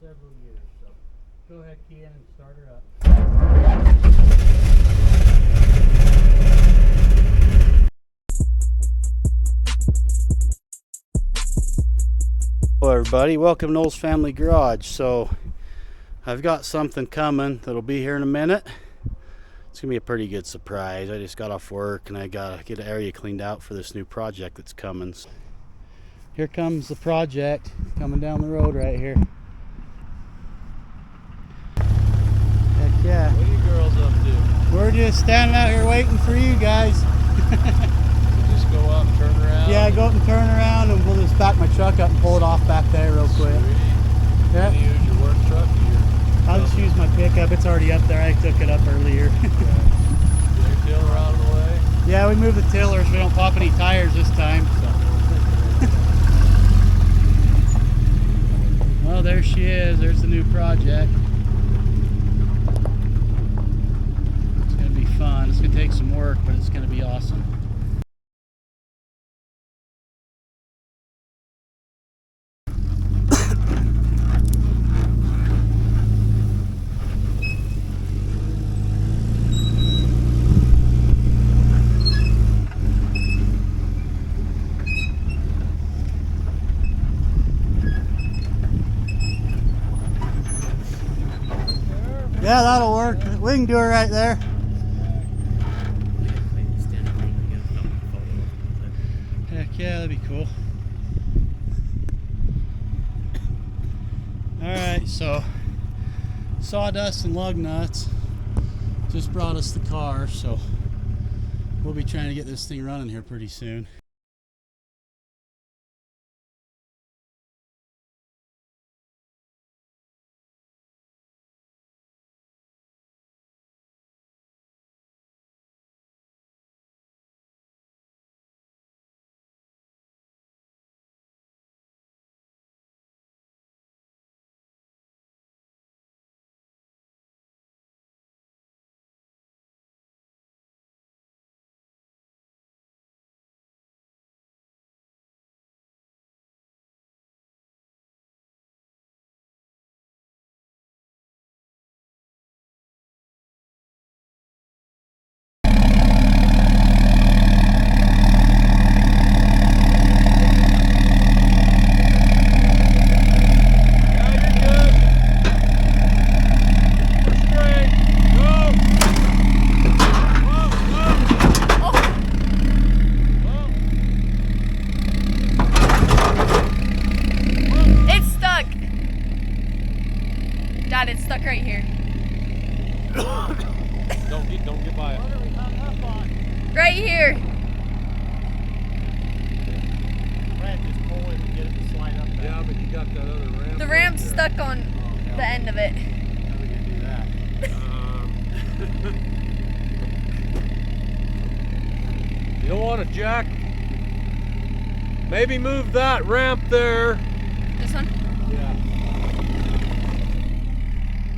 several years. So go ahead, key in and start her up. Hello everybody, welcome to Noel's Family Garage. So I've got something coming that'll be here in a minute. It's gonna be a pretty good surprise. I just got off work and I gotta get an area cleaned out for this new project that's coming. So here comes the project coming down the road right here. Heck yeah. What are you girls up to? We're just standing out here waiting for you guys. Just go up and turn around? Yeah, go up and turn around and we'll just back my truck up and pull it off back there real quick. Yeah. You use your work truck or your... I'll just use my pickup. It's already up there. I took it up earlier. Did your tiller out of the way? Yeah, we moved the tillers. We don't pop any tires this time. So. Well, there she is. There's the new project. It's going to be fun. It's going to take some work, but it's going to be awesome. Yeah, that'll work. We can do it right there. Heck yeah, that'd be cool. Alright, so sawdust and lug nuts just brought us the car, so we'll be trying to get this thing running here pretty soon. Dad, it's stuck right here. Don't get by it. What are we hung up on? Right here. Right, just pull it and get it to slide up there. Yeah, but you got that other ramp. The ramp's stuck on the end of it. How are we going to do that? You don't want to jack. Maybe move that ramp there. This one? Yeah.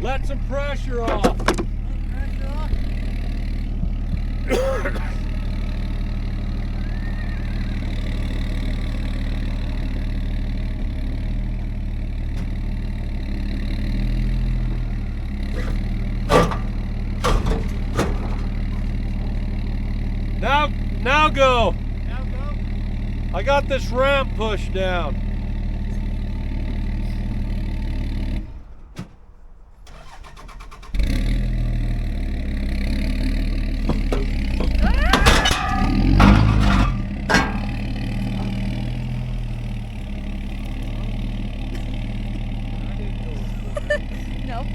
Let some pressure off. Pressure off. Now go. Now go. I got this ramp pushed down. Nope.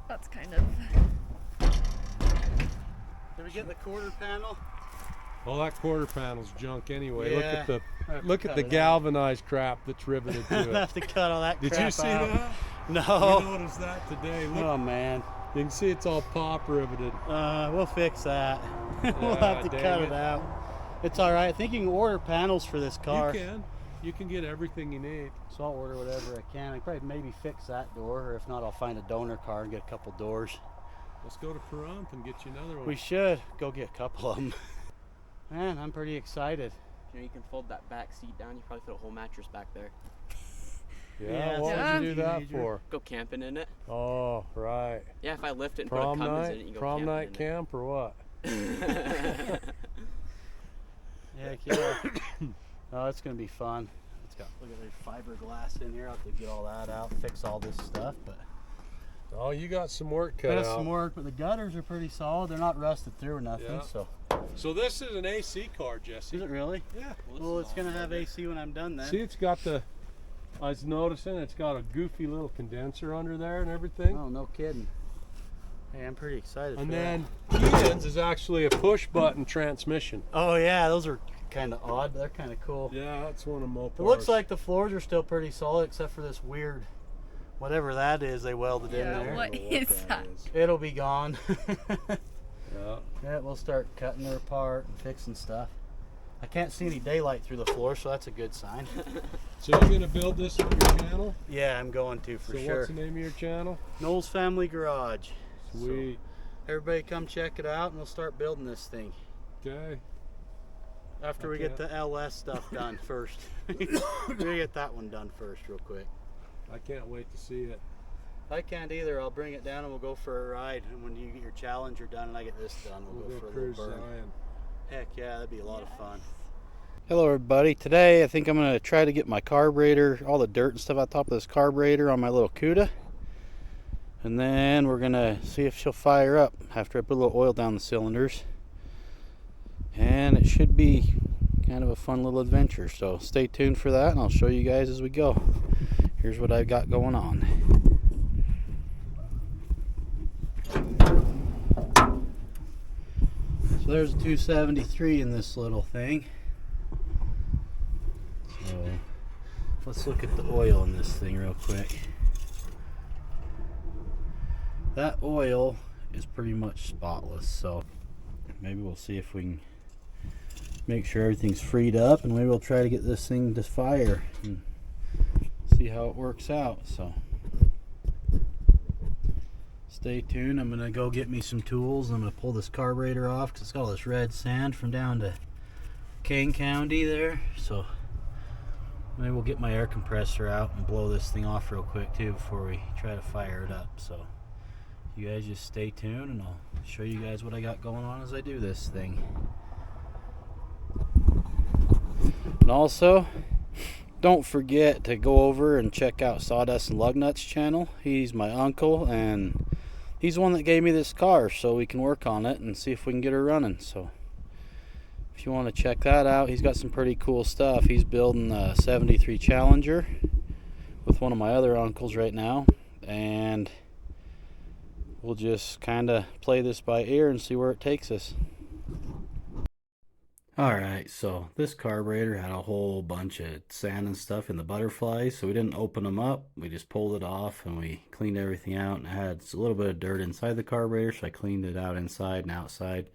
That's kind of... Did we get the quarter panel? Well, that quarter panel's junk anyway. Yeah. Look at the galvanized crap that's riveted I to have it. to cut all that Did crap you see out. that? No. You noticed that today. Look, Oh man. you can see it's all pop riveted. We'll fix that. We'll Yeah, have to dang cut it. it out. It's all right. I think you can order panels for this car. You can get everything you need. So I'll order whatever I can. I probably maybe fix that door, or if not, I'll find a donor car and get a couple doors. Let's go to Pahrump and get you another one. We should go get a couple of them. Man, I'm pretty excited. You know, you can fold that back seat down. You probably fit a whole mattress back there. Yeah, what Yeah. would you do that for? Go camping in it. Oh, right. Yeah, if I lift it and Prom put a Cummins night? in it, you go Prom camping night in camp or what? it. Heck yeah. Oh, it's gonna be fun. It's got, look at there's fiberglass in here. I'll have to get all that out, fix all this stuff, but Oh, you got some work cut that's out. some work. But the gutters are pretty solid. They're not rusted through or nothing. Yeah. So So this is an AC car, Jesse. is it really? Yeah. Well, it's gonna have AC when I'm done then. See, it's got the. I was noticing it's got a goofy little condenser under there and everything. Oh, no kidding. Hey, I'm pretty excited. And for then Ian's is actually a push button transmission. that. Oh yeah, those are kind of odd, but they're kind of cool. Yeah, that's one of Mopar's. It looks like the floors are still pretty solid, except for this weird, whatever that is they welded in Yeah, there. what is that? It'll be gone. Yeah. Yeah, we'll start cutting her apart and fixing stuff. I can't see any daylight through the floor, so that's a good sign. So you're gonna build this on your channel? Yeah, I'm going to for So sure. what's the name of your channel? Noel's Family Garage. Sweet. Everybody come check it out, and we'll start building this thing. Okay. After we get the LS stuff done first. We get that one done first real quick. I can't wait to see it. I can't either. I'll bring it down and we'll go for a ride. And when you get your Challenger done and I get this done, we'll We'll go go for a cruise little burn. Zion. Heck yeah, that'd be a lot of fun. Hello everybody. Today I think I'm going to try to get my carburetor, all the dirt and stuff on top of this carburetor on my little Cuda. And then we're going to see if she'll fire up after I put a little oil down the cylinders. And it should be kind of a fun little adventure. So stay tuned for that and I'll show you guys as we go. Here's what I've got going on. So there's a 273 in this little thing. So let's look at the oil in this thing real quick. That oil is pretty much spotless, so maybe we'll see if we can make sure everything's freed up, and maybe we'll try to get this thing to fire and see how it works out. So stay tuned. I'm gonna go get me some tools. I'm gonna pull this carburetor off because it's got all this red sand from down to Kane County there. So maybe we'll get my air compressor out and blow this thing off real quick too before we try to fire it up. So you guys just stay tuned and I'll show you guys what I got going on as I do this thing. And also, don't forget to go over and check out Sawdust and Lugnut's channel. He's my uncle and he's the one that gave me this car so we can work on it and see if we can get her running. So if you want to check that out, he's got some pretty cool stuff. He's building a 73 Challenger with one of my other uncles right now, and we'll just kind of play this by ear and see where it takes us. Alright, so this carburetor had a whole bunch of sand and stuff in the butterflies, so we didn't open them up. We just pulled it off and we cleaned everything out, and it had a little bit of dirt inside the carburetor, so I cleaned it out inside and outside.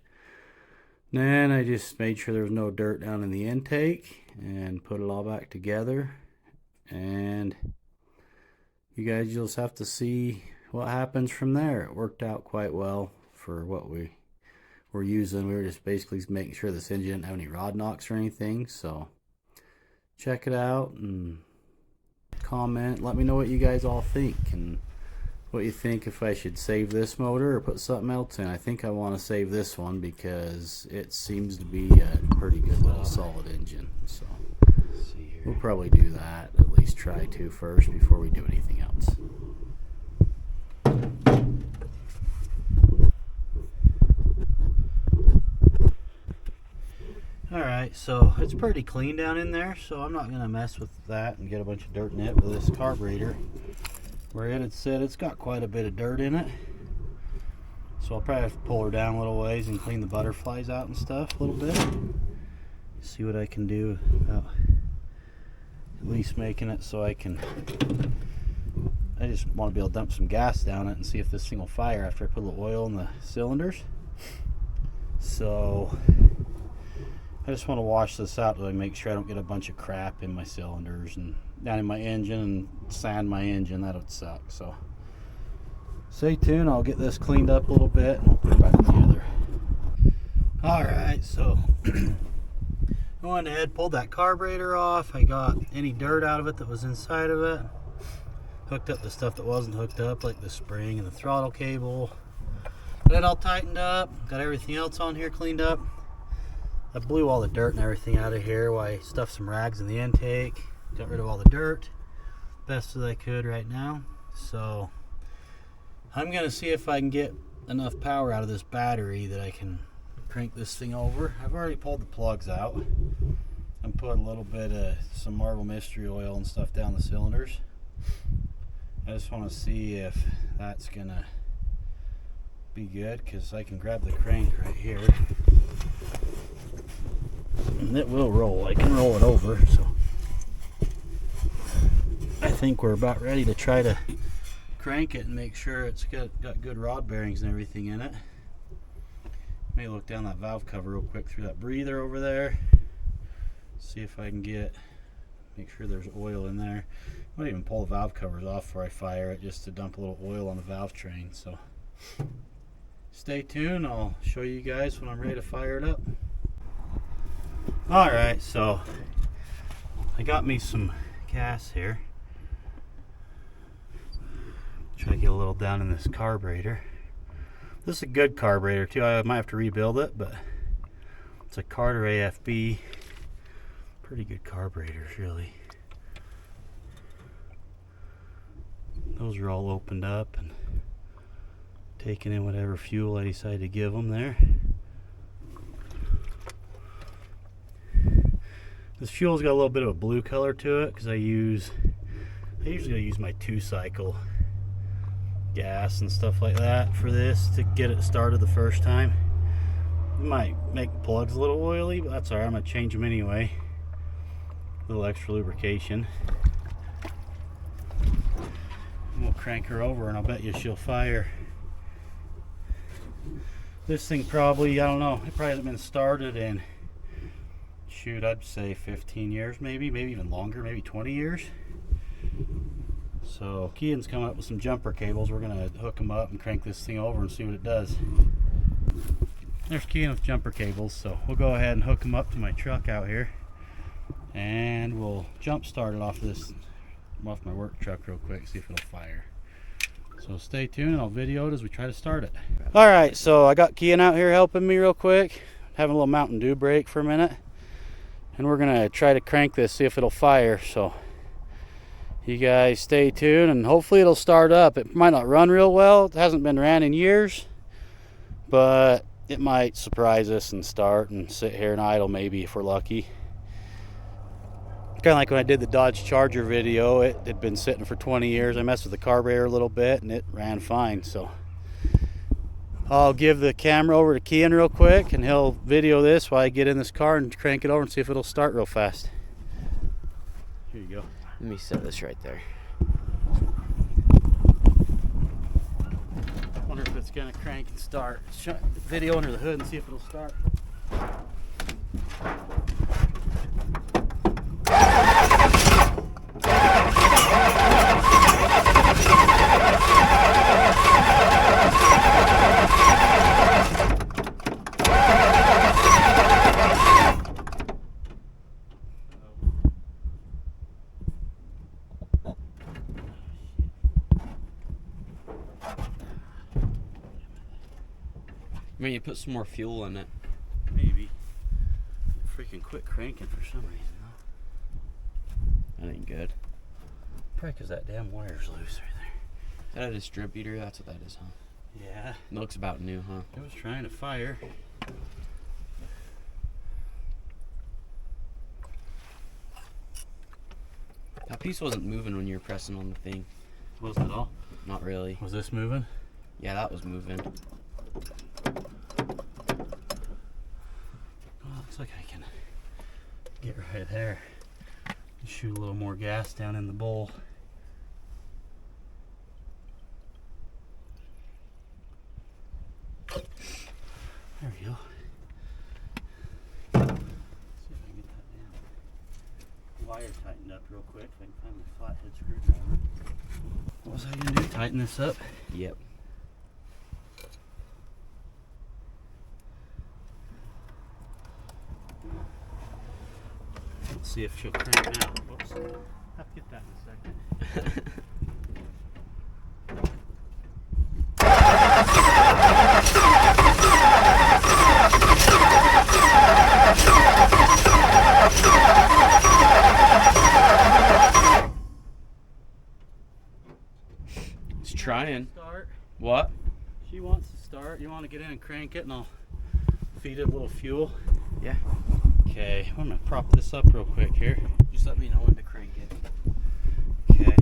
Then I just made sure there was no dirt down in the intake and put it all back together. And you guys just have to see what happens from there. It worked out quite well for what we were using. We were just basically making sure this engine didn't have any rod knocks or anything. So check it out and comment. Let me know what you guys all think and what you think, if I should save this motor or put something else in. I think I want to save this one because it seems to be a pretty good little solid engine. So we'll probably do that, at least try to first before we do anything else. Alright, so it's pretty clean down in there, so I'm not going to mess with that and get a bunch of dirt in it. With this carburetor, where it had said it's got quite a bit of dirt in it, so I'll probably have to pull her down a little ways and clean the butterflies out and stuff a little bit. See what I can do about at least making it so I just want to be able to dump some gas down it and see if this thing will fire after I put a little oil in the cylinders. So I just want to wash this out to make sure I don't get a bunch of crap in my cylinders and down in my engine and sand my engine. That would suck. So Stay tuned, I'll get this cleaned up a little bit and we'll put it back together. Alright, so I went ahead, pulled that carburetor off. I got any dirt out of it that was inside of it. Hooked up the stuff that wasn't hooked up, like the spring and the throttle cable. Got it all tightened up. Got everything else on here cleaned up. I blew all the dirt and everything out of here while I stuffed some rags in the intake. Got rid of all the dirt best as I could right now. So I'm gonna see if I can get enough power out of this battery that I can crank this thing over. I've already pulled the plugs out and put a little bit of some Marvel Mystery Oil and stuff down the cylinders. I just want to see if that's gonna be good, because I can grab the crank right here and it will roll. I can roll it over, so I think we're about ready to try to crank it and make sure it's got good rod bearings and everything in it. May look down that valve cover real quick through that breather over there, see if I can make sure there's oil in there. I might even pull the valve covers off before I fire it, just to dump a little oil on the valve train. So stay tuned, I'll show you guys when I'm ready to fire it up. Alright, so I got me some gas here. Try to get a little down in this carburetor. This is a good carburetor too. I might have to rebuild it, but it's a Carter AFB. Pretty good carburetors, really. Those are all opened up and taking in whatever fuel I decide to give them there. This fuel's got a little bit of a blue color to it because I usually use my 2-cycle gas and stuff like that for this to get it started the first time. It might make the plugs a little oily, but that's alright. I'm going to change them anyway. A little extra lubrication. And we'll crank her over and I'll bet you she'll fire. This thing probably, I don't know, it probably hasn't been started in, shoot, I'd say 15 years maybe even longer, maybe 20 years. So Keaton's coming up with some jumper cables. We're gonna hook them up and crank this thing over and see what it does. There's Keaton with jumper cables, so we'll go ahead and hook them up to my truck out here and we'll jump start it off my work truck real quick, see if it'll fire. So stay tuned and I'll video it as we try to start it. Alright, so I got Keaton out here helping me real quick, having a little Mountain Dew break for a minute, and we're gonna try to crank this, see if it'll fire. So you guys stay tuned and hopefully it'll start up. It might not run real well, it hasn't been ran in years, but it might surprise us and start and sit here and idle maybe if we're lucky. Kind of like when I did the Dodge Charger video, it had been sitting for 20 years. I messed with the carburetor a little bit and it ran fine. So I'll give the camera over to Keaton real quick and he'll video this while I get in this car and crank it over and see if it'll start real fast. Here you go. Let me set this right there. Wonder if it's gonna crank and start. Shut the video under the hood and see if it'll start. I mean, you put some more fuel in it. Maybe. Freaking quit cranking for some reason though. That ain't good. Probably because that damn wire's loose right there. Is that a distributor? That's what that is, huh? Yeah. It looks about new, huh? It was trying to fire. That piece wasn't moving when you were pressing on the thing. Wasn't it all? Not really. Was this moving? Yeah, that was moving. Well, looks like I can get right there. Shoot a little more gas down in the bowl. There we go. See if I can get that damn wire tightened up real quick. If I can find my flathead screwdriver. What was I gonna do? Tighten this up? Yep. see if she'll crank now. Whoops. Have to get that in a second. It's trying. Start. What? She wants to start. You want to get in and crank it, and I'll feed it a little fuel. Yeah. Okay, I'm gonna prop this up real quick here. Just let me know when to crank it. Okay.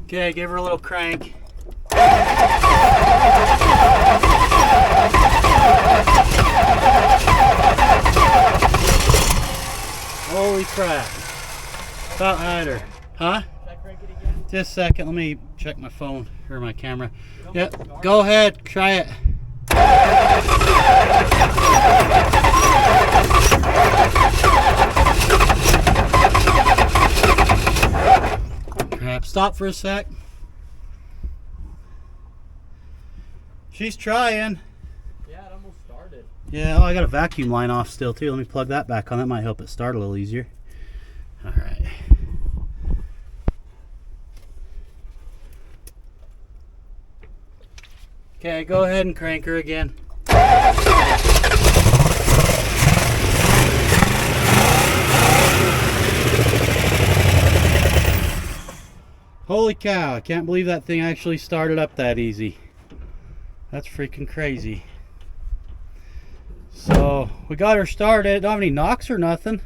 Okay, give her a little crank. Holy crap. About had her. Huh? Should I crank it again? Just a second, let me check my phone or my camera. Yep, go ahead, try it. Crap, stop for a sec. She's trying. Yeah, it almost started. Yeah, oh, I got a vacuum line off still too. Let me plug that back on. That might help it start a little easier. All right. Okay, go ahead and crank her again. Holy cow, I can't believe that thing actually started up that easy. That's freaking crazy. So, we got her started. Don't have any knocks or nothing.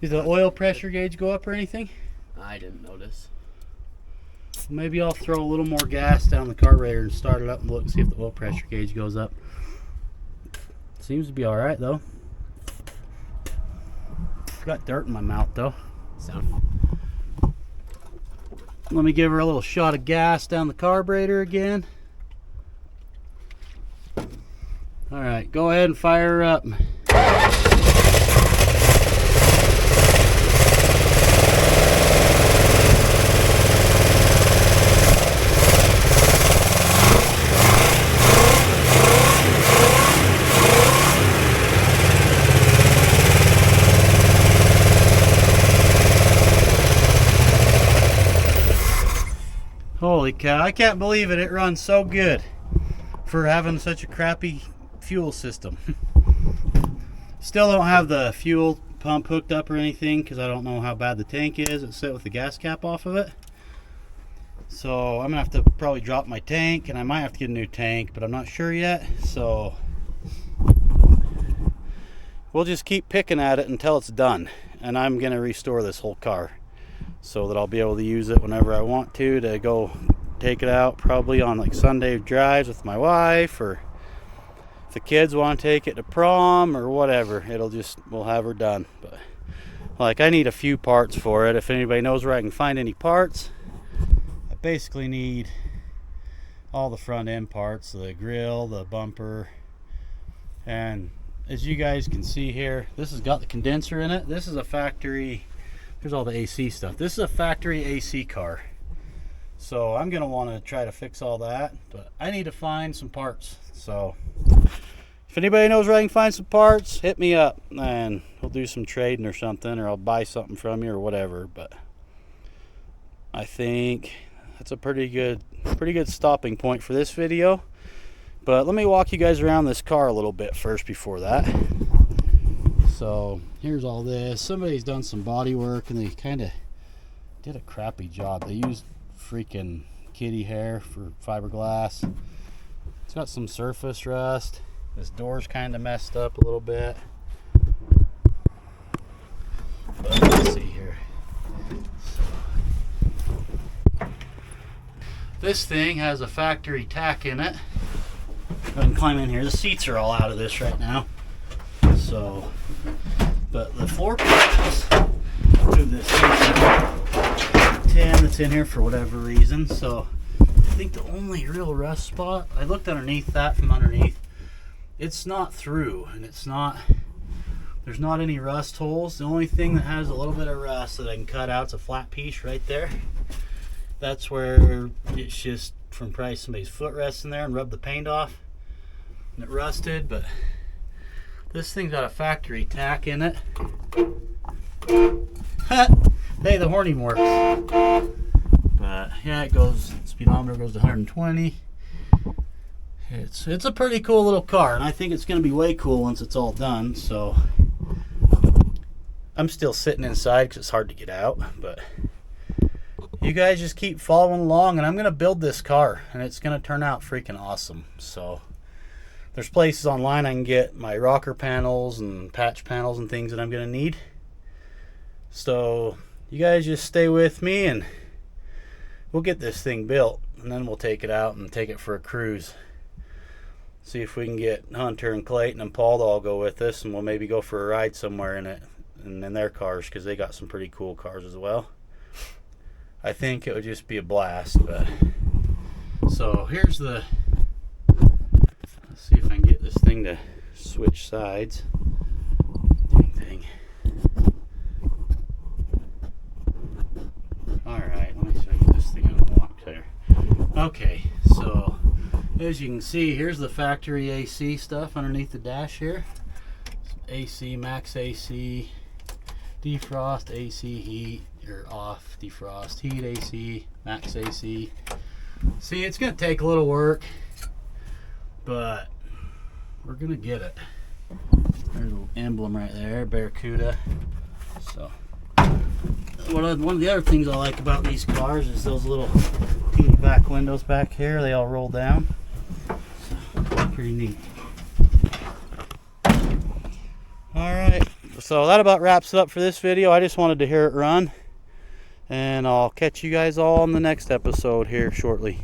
Did the oil pressure gauge go up or anything? I didn't notice. Maybe I'll throw a little more gas down the carburetor and start it up and look and see if the oil pressure gauge goes up. Seems to be alright though. Got dirt in my mouth though. Sound. Let me give her a little shot of gas down the carburetor again. Alright, go ahead and fire her up. Holy cow, I can't believe it. It runs so good for having such a crappy fuel system. Still don't have the fuel pump hooked up or anything because I don't know how bad the tank is. It's set with the gas cap off of it. So I'm gonna have to probably drop my tank, and I might have to get a new tank, but I'm not sure yet. So we'll just keep picking at it until it's done, and I'm gonna restore this whole car so that I'll be able to use it whenever I want to go take it out, probably on like Sunday drives with my wife, or if the kids want to take it to prom or whatever. We'll have her done. But like, I need a few parts for it. If anybody knows where I can find any parts, I basically need all the front end parts, the grill, the bumper, and as you guys can see here, this has got the condenser in it. This is a factory. Here's all the AC stuff. This is a factory AC car. So I'm gonna want to try to fix all that, but I need to find some parts. So if anybody knows where I can find some parts, hit me up and we'll do some trading or something, or I'll buy something from you or whatever. But I think that's a pretty good stopping point for this video. But let me walk you guys around this car a little bit first before that. So here's all this. Somebody's done some body work and they kind of did a crappy job. They used freaking kitty hair for fiberglass. It's got some surface rust. This door's kind of messed up a little bit. But let's see here. This thing has a factory tack in it. Go ahead and climb in here. The seats are all out of this right now. So, but the floor plans, move this tin that's in here for whatever reason. So I think the only real rust spot, I looked underneath that from underneath, it's not through, and there's not any rust holes. The only thing that has a little bit of rust that I can cut out is a flat piece right there. That's where it's just from probably somebody's footrest in there and rubbed the paint off and it rusted, but this thing's got a factory tack in it. Hey, the horn even works. But yeah, it goes, speedometer goes to 120. It's a pretty cool little car, and I think it's going to be way cool once it's all done. So I'm still sitting inside because it's hard to get out, but you guys just keep following along, and I'm going to build this car, and it's going to turn out freaking awesome. So there's places online I can get my rocker panels and patch panels and things that I'm going to need. So you guys just stay with me, and we'll get this thing built, and then we'll take it out and take it for a cruise. See if we can get Hunter and Clayton and Paul to all go with us, and we'll maybe go for a ride somewhere in it and in their cars, because they got some pretty cool cars as well. I think it would just be a blast. But so here's the, let's see if I can get this thing to switch sides. Dang thing. Alright, let me see if I can get this thing unlocked there. Okay, so as you can see, here's the factory AC stuff underneath the dash here. AC, max AC, defrost, AC, heat, or off, defrost, heat, AC, max AC. See, it's going to take a little work, but we're going to get it. There's a little emblem right there, Barracuda. So one of the other things I like about these cars is those little teeny back windows back here. They all roll down. So, pretty neat. Alright, so that about wraps it up for this video. I just wanted to hear it run, and I'll catch you guys all in the next episode here shortly.